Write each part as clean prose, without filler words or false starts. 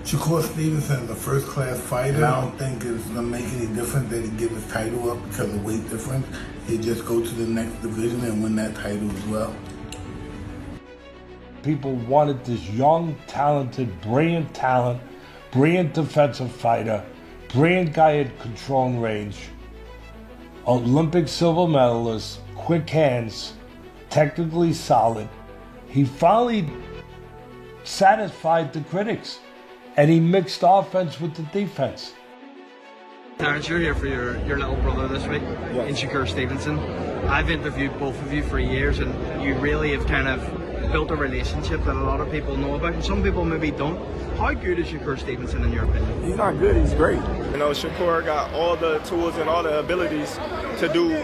Shakur Stevenson is a first-class fighter. I don't think it's going to make any difference that he give his title up because of weight difference. He just go to the next division and win that title as well. People wanted this young, talented, brilliant talent, brilliant defensive fighter, brilliant guy at control and range, Olympic silver medalist, quick hands, technically solid. He finally satisfied the critics, and he mixed offense with the defense. Terrence, you're here for your little brother this week, in Shakur Stevenson. I've interviewed both of you for years, and you really have kind of built a relationship that a lot of people know about, and some people maybe don't. How good is Shakur Stevenson in your opinion? He's not good, he's great. You know, Shakur got all the tools and all the abilities to do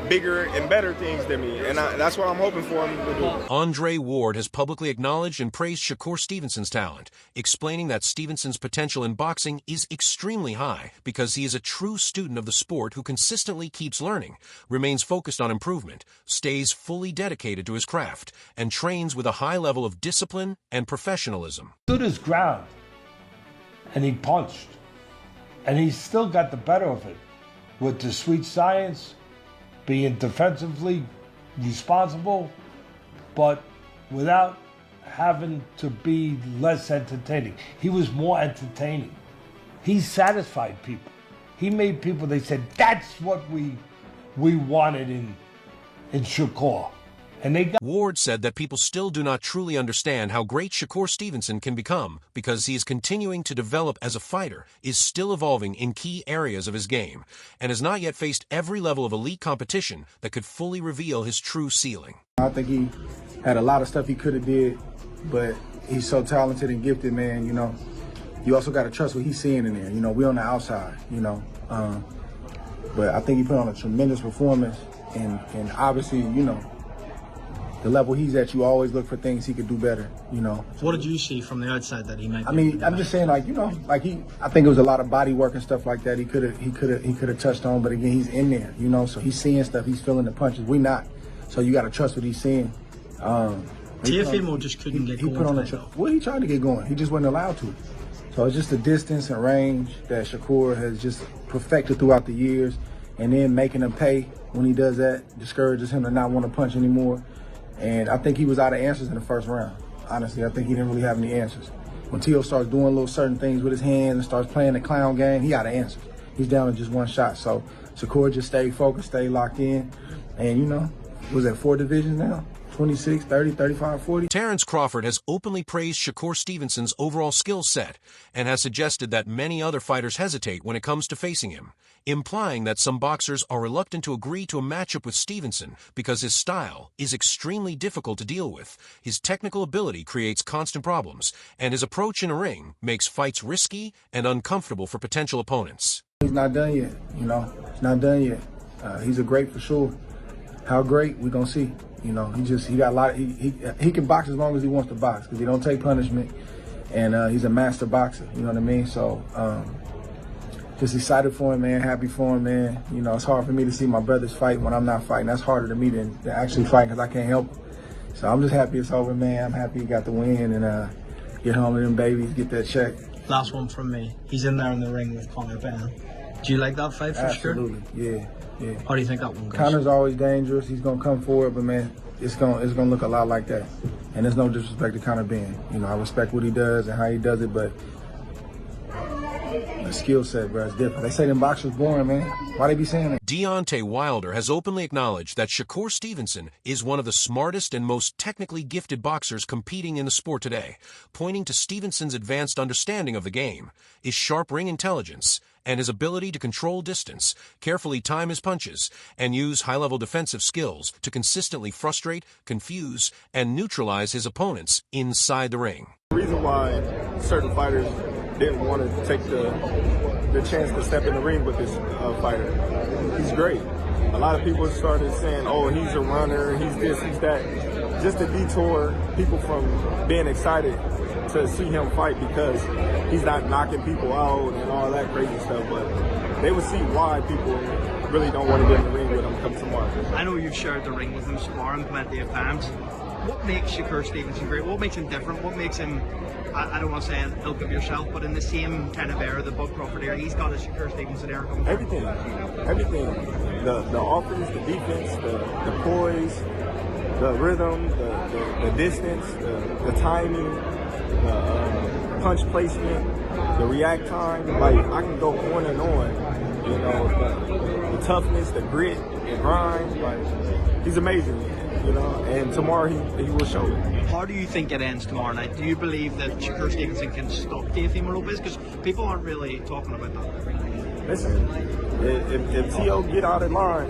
bigger and better things than me, and that's what I'm hoping for him to do. Andre Ward has publicly acknowledged and praised Shakur Stevenson's talent, explaining that Stevenson's potential in boxing is extremely high because he is a true student of the sport who consistently keeps learning, remains focused on improvement, stays fully dedicated to his craft, and trains with a high level of discipline and professionalism. Stood his ground, and he punched, and he still got the better of it with the sweet science, being defensively responsible, but without having to be less entertaining. He was more entertaining. He satisfied people. He made people, they said, that's what we wanted in Shakur. And they got. Ward said that people still do not truly understand how great Shakur Stevenson can become because he is continuing to develop as a fighter, is still evolving in key areas of his game, and has not yet faced every level of elite competition that could fully reveal his true ceiling. I think he had a lot of stuff he could have did, but he's so talented and gifted, man, you know. You also got to trust what he's seeing in there. You know, we on the outside, you know. But I think he put on a tremendous performance, and obviously, you know, the level he's at, you always look for things he could do better, you know. What did you see from the outside that he might? I mean, I'm just saying, like, you know, like I think it was a lot of body work and stuff like that. He could have touched on, but again, he's in there, you know. So he's seeing stuff, he's feeling the punches. We not, so you got to trust what he's seeing. Teofimo just couldn't get going. He put on well, he tried to get going. He just wasn't allowed to. So it's just the distance and range that Shakur has just perfected throughout the years, and then making him pay when he does that discourages him to not want to punch anymore. And I think he was out of answers in the first round. Honestly, I think he didn't really have any answers. When Teo starts doing little certain things with his hands and starts playing the clown game, he out of answers. He's down to just one shot. So Shakur just stayed focused, stayed locked in. And, you know, was at 4 divisions now? 26, 30, 35, 40. Terrence Crawford has openly praised Shakur Stevenson's overall skill set and has suggested that many other fighters hesitate when it comes to facing him, implying that some boxers are reluctant to agree to a matchup with Stevenson because his style is extremely difficult to deal with, his technical ability creates constant problems, and his approach in a ring makes fights risky and uncomfortable for potential opponents. He's not done yet, you know. He's not done yet. He's a great for sure. How great, we're going to see. You know, he got a lot. He can box as long as he wants to box because he don't take punishment, and he's a master boxer. You know what I mean? So, just excited for him, man. Happy for him, man. You know, it's hard for me to see my brothers fight when I'm not fighting. That's harder to me than to actually fight because I can't help him. So I'm just happy it's over, man. I'm happy he got the win and get home to them babies, get that check. Last one from me. He's in there in the ring with Conor Ben. Do you like that fight for sure? Absolutely, yeah. How do you think that one goes? Conor's always dangerous. He's gonna come forward, but man, it's gonna look a lot like that. And there's no disrespect to Conor Ben. You know, I respect what he does and how he does it, but the skill set, bro, is different. They say them boxers boring, man. Why they be saying that? Deontay Wilder has openly acknowledged that Shakur Stevenson is one of the smartest and most technically gifted boxers competing in the sport today, pointing to Stevenson's advanced understanding of the game, his sharp ring intelligence, and his ability to control distance, carefully time his punches, and use high-level defensive skills to consistently frustrate, confuse, and neutralize his opponents inside the ring. The reason why certain fighters didn't want to take the chance to step in the ring with this fighter. He's great. A lot of people started saying, oh, he's a runner, he's this, he's that. Just to detour people from being excited to see him fight because he's not knocking people out and all that crazy stuff, but they would see why people really don't want to get in the ring with him come tomorrow. I know you've shared the ring with him, sparring plenty of times. What makes Shakur Stevenson great? What makes him different? What makes him, I don't want to say an ilk of yourself, but in the same kind of era, the Bud Crawford era, he's got a Shakur Stevenson era coming. Everything. The offense, the defense, the poise, the rhythm, the distance, the timing, the punch placement, the react time. Like, I can go on and on. You know, the toughness, the grit, the grind. Like, he's amazing. You know, and tomorrow he will show it. How do you think it ends tomorrow night? Do you believe that Shakur Stevenson can stop Teofimo Lopez? Because people aren't really talking about that. Listen, if T.O. get out of line,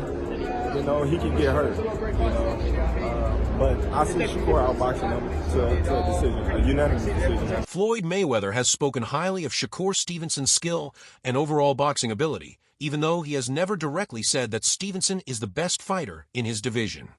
you know, he can get hurt. You know, but I see Shakur outboxing him to a decision, a unanimous decision. Floyd Mayweather has spoken highly of Shakur Stevenson's skill and overall boxing ability, even though he has never directly said that Stevenson is the best fighter in his division.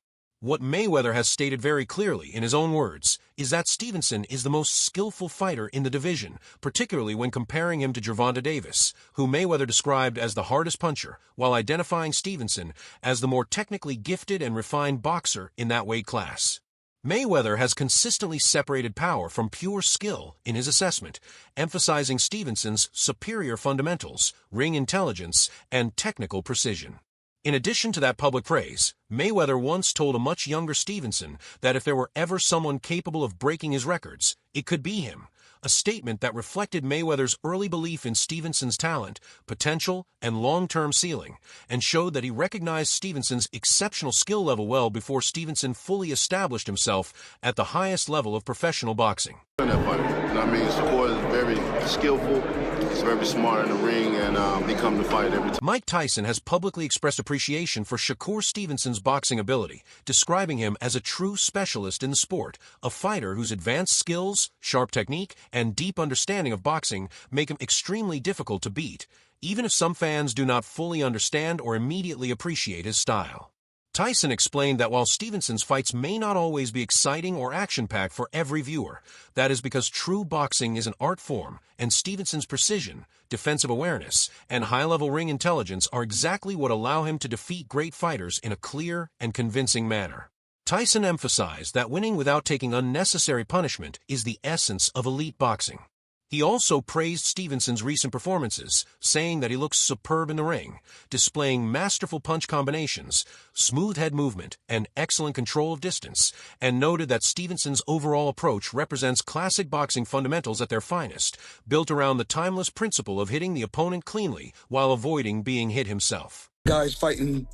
What Mayweather has stated very clearly, in his own words, is that Stevenson is the most skillful fighter in the division, particularly when comparing him to Gervonta Davis, who Mayweather described as the hardest puncher, while identifying Stevenson as the more technically gifted and refined boxer in that weight class. Mayweather has consistently separated power from pure skill in his assessment, emphasizing Stevenson's superior fundamentals, ring intelligence, and technical precision. In addition to that public praise, Mayweather once told a much younger Stevenson that if there were ever someone capable of breaking his records, it could be him, a statement that reflected Mayweather's early belief in Stevenson's talent, potential, and long-term ceiling, and showed that he recognized Stevenson's exceptional skill level well before Stevenson fully established himself at the highest level of professional boxing. You know what I mean? Shakur is very skillful. He's very smart in the ring, and he comes to fight every time. Mike Tyson has publicly expressed appreciation for Shakur Stevenson's boxing ability, describing him as a true specialist in the sport, a fighter whose advanced skills, sharp technique, and deep understanding of boxing make him extremely difficult to beat, even if some fans do not fully understand or immediately appreciate his style. Tyson explained that while Stevenson's fights may not always be exciting or action-packed for every viewer, that is because true boxing is an art form, and Stevenson's precision, defensive awareness, and high-level ring intelligence are exactly what allow him to defeat great fighters in a clear and convincing manner. Tyson emphasized that winning without taking unnecessary punishment is the essence of elite boxing. He also praised Stevenson's recent performances, saying that he looks superb in the ring, displaying masterful punch combinations, smooth head movement, and excellent control of distance, and noted that Stevenson's overall approach represents classic boxing fundamentals at their finest, built around the timeless principle of hitting the opponent cleanly while avoiding being hit himself. Guys fighting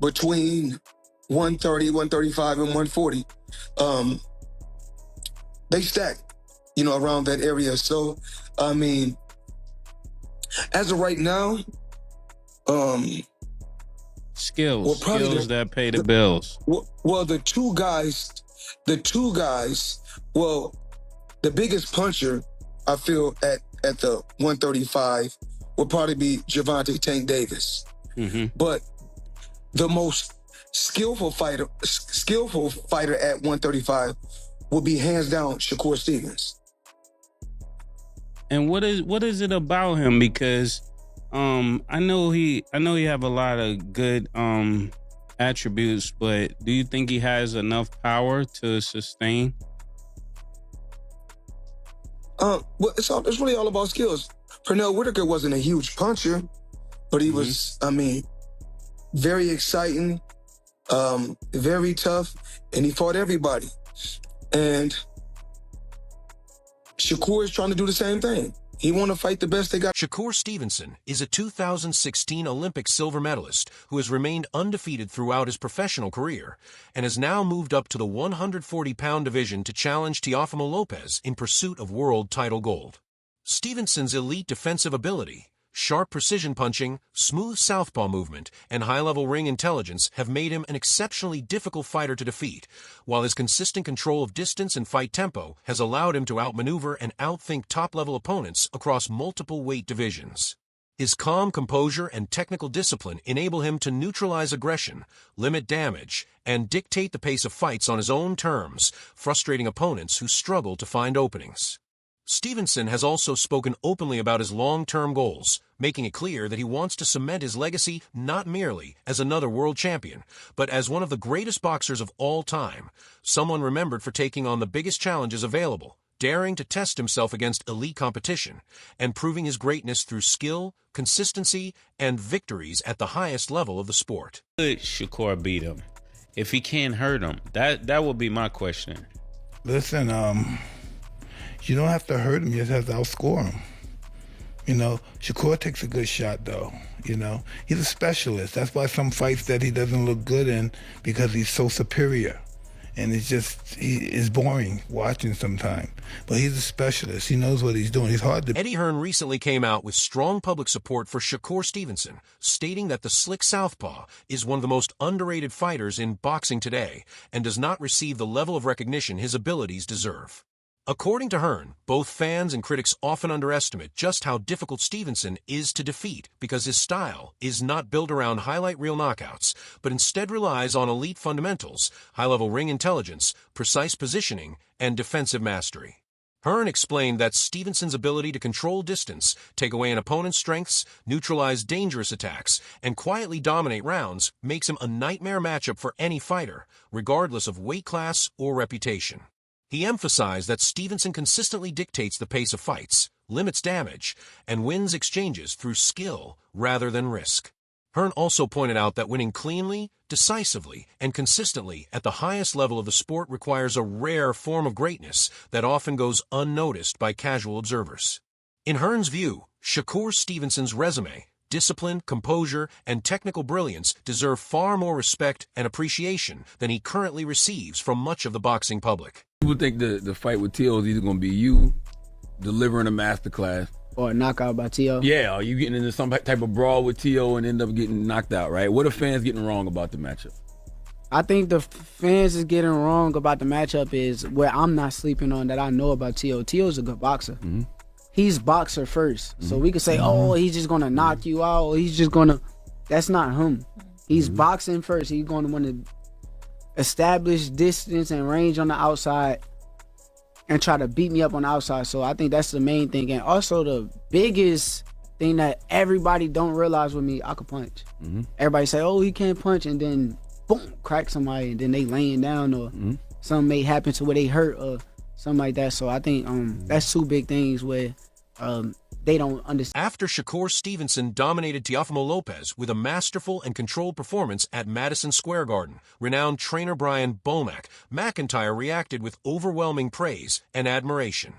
between 130, 135, and 140. They stack, you know, around that area. So, I mean, as of right now, skills that pay the bills. Well, the two guys, well, the biggest puncher, I feel, at the 135 will probably be Gervonta Tank Davis. Mm-hmm. But the most skillful fighter at 135 will be hands down Shakur Stevens. And what is it about him? Because I know he have a lot of good attributes, but do you think he has enough power to sustain? Well, it's really all about skills. Pernell Whitaker wasn't a huge puncher, but he was, I mean, very exciting, very tough, and he fought everybody. And Shakur is trying to do the same thing. He want to fight the best they got. Shakur Stevenson is a 2016 Olympic silver medalist who has remained undefeated throughout his professional career and has now moved up to the 140-pound division to challenge Teofimo Lopez in pursuit of world title gold. Stevenson's elite defensive ability, sharp precision punching, smooth southpaw movement, and high-level ring intelligence have made him an exceptionally difficult fighter to defeat, while his consistent control of distance and fight tempo has allowed him to outmaneuver and outthink top-level opponents across multiple weight divisions. His calm composure and technical discipline enable him to neutralize aggression, limit damage, and dictate the pace of fights on his own terms, frustrating opponents who struggle to find openings. Stevenson has also spoken openly about his long-term goals, making it clear that he wants to cement his legacy not merely as another world champion, but as one of the greatest boxers of all time, someone remembered for taking on the biggest challenges available, daring to test himself against elite competition, and proving his greatness through skill, consistency, and victories at the highest level of the sport. Could Shakur beat him? If he can't hurt him, that would be my question. Listen, you don't have to hurt him, you just have to outscore him. You know, Shakur takes a good shot, though. You know, he's a specialist. That's why some fights that he doesn't look good in, because he's so superior. And it's boring watching sometimes. But he's a specialist. He knows what he's doing. He's hard to... Eddie Hearn recently came out with strong public support for Shakur Stevenson, stating that the slick southpaw is one of the most underrated fighters in boxing today and does not receive the level of recognition his abilities deserve. According to Hearn, both fans and critics often underestimate just how difficult Stevenson is to defeat because his style is not built around highlight reel knockouts, but instead relies on elite fundamentals, high-level ring intelligence, precise positioning, and defensive mastery. Hearn explained that Stevenson's ability to control distance, take away an opponent's strengths, neutralize dangerous attacks, and quietly dominate rounds makes him a nightmare matchup for any fighter, regardless of weight class or reputation. He emphasized that Stevenson consistently dictates the pace of fights, limits damage, and wins exchanges through skill rather than risk. Hearn also pointed out that winning cleanly, decisively, and consistently at the highest level of the sport requires a rare form of greatness that often goes unnoticed by casual observers. In Hearn's view, Shakur Stevenson's resume, discipline, composure, and technical brilliance deserve far more respect and appreciation than he currently receives from much of the boxing public. People think the fight with T.O. is either going to be you delivering a masterclass or a knockout by T.O. Yeah, or you getting into some type of brawl with T.O. and end up getting knocked out, right? What are fans getting wrong about the matchup? I think the fans is getting wrong about the matchup is where I'm not sleeping on that I know about T.O. T.O.'s a good boxer. Mm-hmm. He's boxer first. So we could say, oh, he's just going to knock you out. Or he's just going to... That's not him. He's boxing first. He's going to want to establish distance and range on the outside and try to beat me up on the outside. So I think that's the main thing. And also the biggest thing that everybody don't realize with me, I can punch. Everybody say, oh, he can't punch, and then boom, crack somebody, and then they laying down, or something may happen to where they hurt or something like that. So I think that's two big things where they don't understand. After Shakur Stevenson dominated Teofimo Lopez with a masterful and controlled performance at Madison Square Garden, renowned trainer Brian Bomack McIntyre reacted with overwhelming praise and admiration.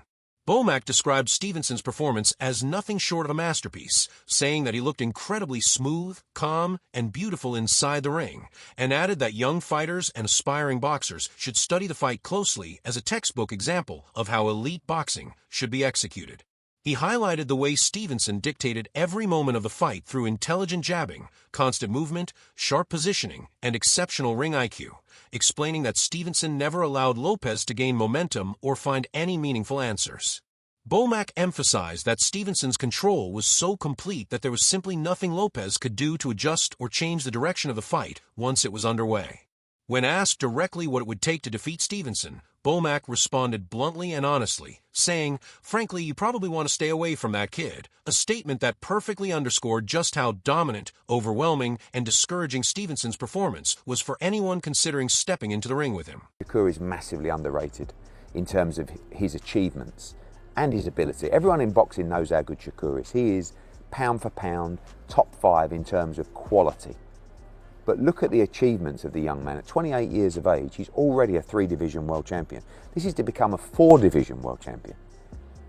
Bomack described Stevenson's performance as nothing short of a masterpiece, saying that he looked incredibly smooth, calm, and beautiful inside the ring, and added that young fighters and aspiring boxers should study the fight closely as a textbook example of how elite boxing should be executed. He highlighted the way Stevenson dictated every moment of the fight through intelligent jabbing, constant movement, sharp positioning, and exceptional ring IQ, explaining that Stevenson never allowed Lopez to gain momentum or find any meaningful answers. Bomack emphasized that Stevenson's control was so complete that there was simply nothing Lopez could do to adjust or change the direction of the fight once it was underway. When asked directly what it would take to defeat Stevenson, Bomack responded bluntly and honestly, saying, "Frankly, you probably want to stay away from that kid," a statement that perfectly underscored just how dominant, overwhelming, and discouraging Stevenson's performance was for anyone considering stepping into the ring with him. Shakur is massively underrated in terms of his achievements and his ability. Everyone in boxing knows how good Shakur is. He is, pound for pound, top 5 in terms of quality. But look at the achievements of the young man. At 28 years of age, he's already a 3-division world champion. This is to become a 4-division world champion.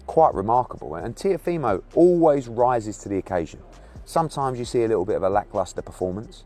Quite remarkable. And Teofimo always rises to the occasion. Sometimes you see a little bit of a lackluster performance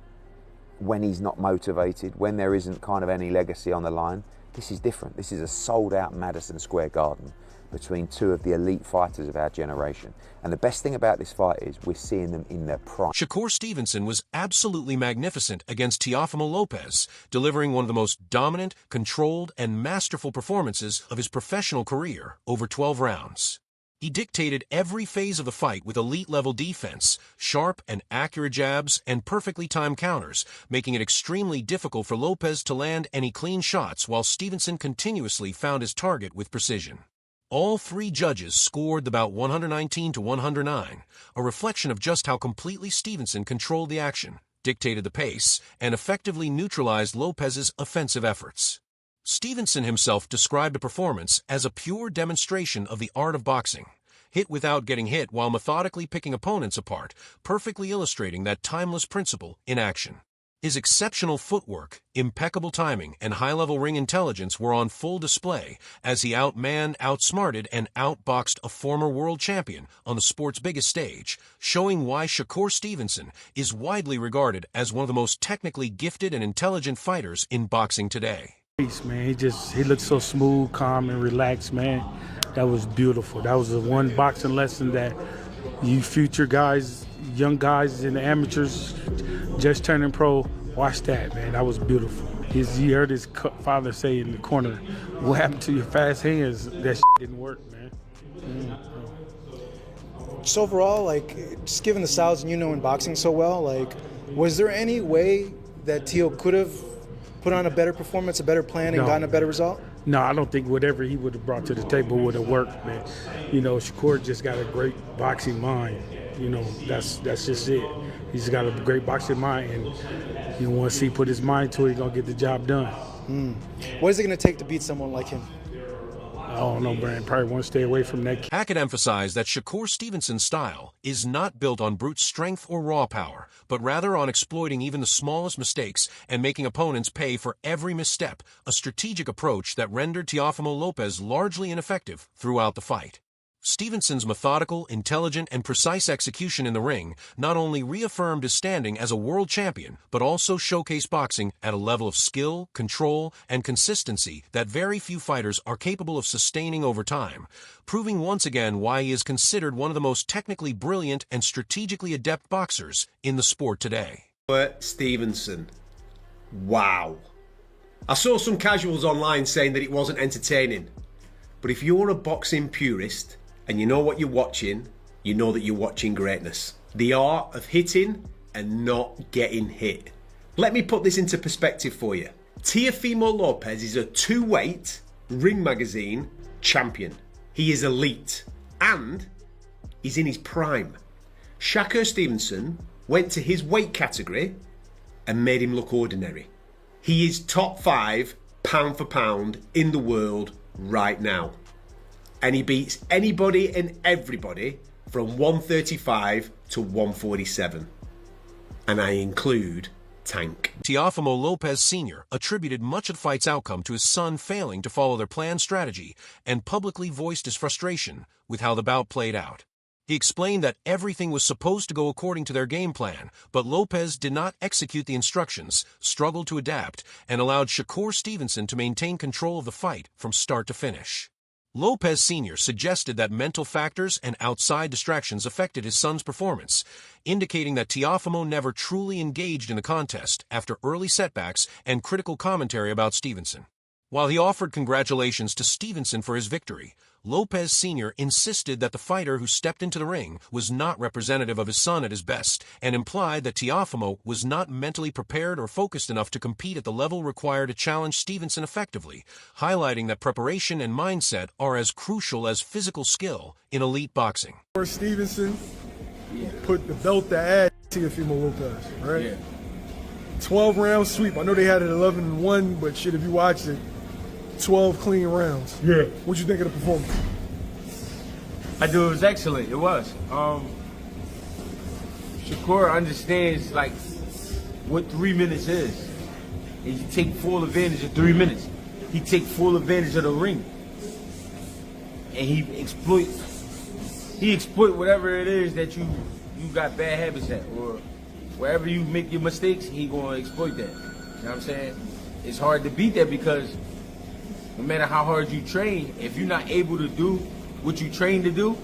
when he's not motivated, when there isn't kind of any legacy on the line. This is different. This is a sold-out Madison Square Garden between two of the elite fighters of our generation. And the best thing about this fight is we're seeing them in their prime. Shakur Stevenson was absolutely magnificent against Teofimo Lopez, delivering one of the most dominant, controlled, and masterful performances of his professional career over 12 rounds. He dictated every phase of the fight with elite-level defense, sharp and accurate jabs, and perfectly timed counters, making it extremely difficult for Lopez to land any clean shots while Stevenson continuously found his target with precision. All three judges scored the bout 119 to 109, a reflection of just how completely Stevenson controlled the action, dictated the pace, and effectively neutralized Lopez's offensive efforts. Stevenson himself described the performance as a pure demonstration of the art of boxing, hit without getting hit while methodically picking opponents apart, perfectly illustrating that timeless principle in action. His exceptional footwork, impeccable timing, and high-level ring intelligence were on full display as he outmanned, outsmarted, and outboxed a former world champion on the sport's biggest stage, showing why Shakur Stevenson is widely regarded as one of the most technically gifted and intelligent fighters in boxing today. Man, he looked so smooth, calm, and relaxed, man. That was beautiful. That was the one boxing lesson that you future guys, young guys and amateurs just turning pro, watch that, man. That was beautiful. He heard his father say in the corner, "What happened to your fast hands? That didn't work, man." Just overall, like, just given the styles and in boxing so well, like, was there any way that Tio could have put on a better performance, a better plan, and gotten a better result? No, I don't think whatever he would have brought to the table would have worked, man. Shakur just got a great boxing mind. That's just it. He's got a great boxing mind, and once he put his mind to it, he's going to get the job done. What is it going to take to beat someone like him? I don't know, Brian. Probably want to stay away from that. Hackett emphasized that Shakur Stevenson's style is not built on brute strength or raw power, but rather on exploiting even the smallest mistakes and making opponents pay for every misstep, a strategic approach that rendered Teofimo Lopez largely ineffective throughout the fight. Stevenson's methodical, intelligent, and precise execution in the ring not only reaffirmed his standing as a world champion, but also showcased boxing at a level of skill, control, and consistency that very few fighters are capable of sustaining over time, proving once again why he is considered one of the most technically brilliant and strategically adept boxers in the sport today. Stevenson. Wow. I saw some casuals online saying that it wasn't entertaining, but if you're a boxing purist, and you know what you're watching, you know that you're watching greatness. The art of hitting and not getting hit. Let me put this into perspective for you. Teofimo Lopez is a two-weight Ring Magazine champion. He is elite and he's in his prime. Shakur Stevenson went to his weight category and made him look ordinary. He is top 5 pound for pound in the world right now. And he beats anybody and everybody from 135 to 147. And I include Tank. Teofimo Lopez Sr. attributed much of the fight's outcome to his son failing to follow their planned strategy and publicly voiced his frustration with how the bout played out. He explained that everything was supposed to go according to their game plan, but Lopez did not execute the instructions, struggled to adapt, and allowed Shakur Stevenson to maintain control of the fight from start to finish. Lopez Sr. suggested that mental factors and outside distractions affected his son's performance, indicating that Teofimo never truly engaged in the contest after early setbacks and critical commentary about Stevenson. While he offered congratulations to Stevenson for his victory, Lopez Sr. insisted that the fighter who stepped into the ring was not representative of his son at his best and implied that Teofimo was not mentally prepared or focused enough to compete at the level required to challenge Stevenson effectively, highlighting that preparation and mindset are as crucial as physical skill in elite boxing. Stevenson put the belt to add Teofimo Lopez, right? Yeah. 12-round sweep. I know they had it 11-1, but shit, if you watched it, 12 clean rounds. Yeah. What you think of the performance? I do. It was excellent. It was. Shakur understands like what 3 minutes is, and you take full advantage of 3 minutes. He take full advantage of the ring, and he exploit whatever it is that you got bad habits at, or wherever you make your mistakes, he gonna exploit that. You know what I'm saying? It's hard to beat that because no matter how hard you train, if you're not able to do what you train to do,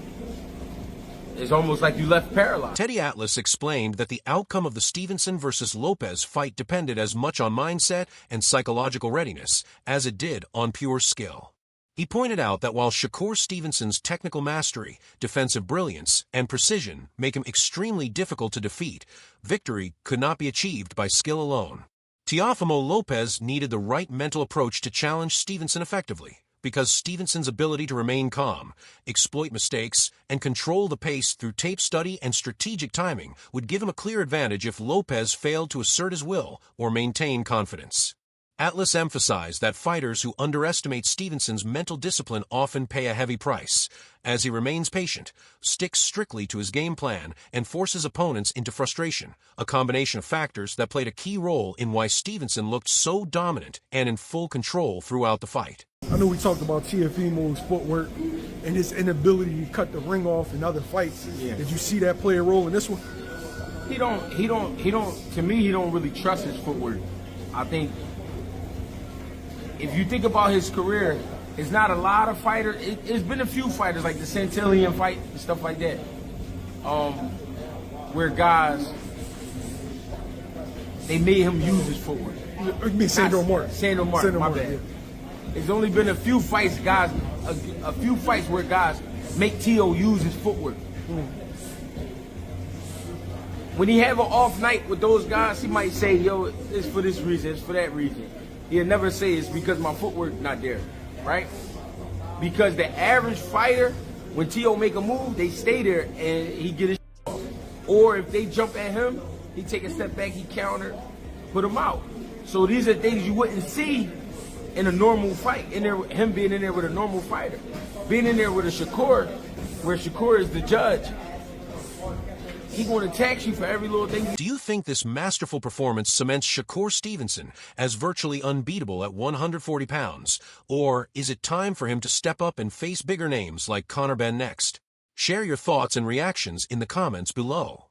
it's almost like you left paralyzed. Teddy Atlas explained that the outcome of the Stevenson versus Lopez fight depended as much on mindset and psychological readiness as it did on pure skill. He pointed out that while Shakur Stevenson's technical mastery, defensive brilliance, and precision make him extremely difficult to defeat, victory could not be achieved by skill alone. Teofimo Lopez needed the right mental approach to challenge Stevenson effectively, because Stevenson's ability to remain calm, exploit mistakes, and control the pace through tape study and strategic timing would give him a clear advantage if Lopez failed to assert his will or maintain confidence. Atlas emphasized that fighters who underestimate Stevenson's mental discipline often pay a heavy price, as he remains patient, sticks strictly to his game plan, and forces opponents into frustration, a combination of factors that played a key role in why Stevenson looked so dominant and in full control throughout the fight. I know we talked about Teofimo's footwork and his inability to cut the ring off in other fights. Yeah. Did you see that play a role in this one? He don't, to me, he don't really trust his footwork. I think if you think about his career, it's not a lot of fighters. It's been a few fighters, like the Centillion fight and stuff like that, where guys, they made him use his footwork. You mean Sandro Martin? Sandro Martin, my bad. Yeah. There's only been a few fights, guys, a few fights where guys make Tio use his footwork. When he have an off night with those guys, he might say, yo, it's for this reason, it's for that reason. He'll never say it's because my footwork not there, right? Because the average fighter, when Tio make a move, they stay there and he get his off. Or if they jump at him, he take a step back, he counter, put him out. So these are things you wouldn't see in a normal fight, in there, him being in there with a normal fighter. Being in there with a Shakur, where Shakur is the judge, he going to tax you for every little thing. Do you think this masterful performance cements Shakur Stevenson as virtually unbeatable at 140 pounds? Or is it time for him to step up and face bigger names like Conor Benn next? Share your thoughts and reactions in the comments below.